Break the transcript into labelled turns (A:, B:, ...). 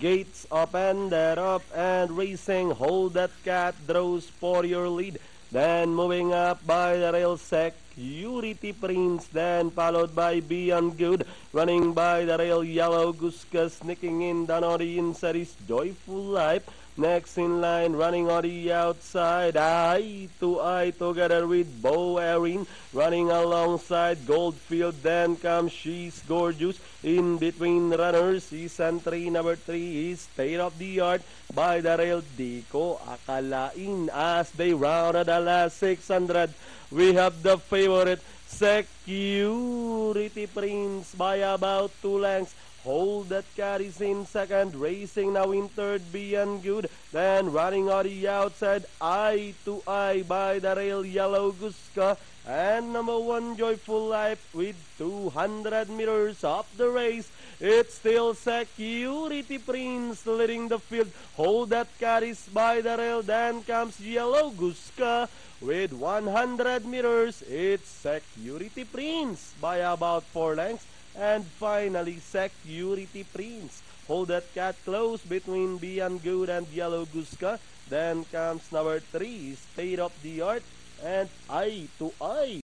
A: Gates open, that up and racing. Hold that cat, draws for your lead. Then moving up by the rail, Security Prince. Then followed by Beyond Good. Running by the rail, Yellow Guska. Sneaking in down on the inside is Joyful Life. Next in line, running on the outside, eye to eye together with Bo Erin. Running alongside Goldfield, then comes She's Gorgeous. In between runners is entry number 3 is State of the Art by the rail. Di ko akalain as they rounded the last 600. We have the favorite Security Prince by about 2 lengths. Hold that carries in second, racing now in third, Beyond Good. Then running on the outside, eye to eye by the rail, Yellow Guska. And number 1, Joyful Life with 200 meters of the race. It's still Security Prince leading the field. Hold that carries by the rail, then comes Yellow Guska. With 100 meters, it's Security Prince by about 4 lengths. And finally, Security Prince. Hold that cat close between Beyond Good and Yellow Guska. Then comes number 3, State of the Art and Eye to Eye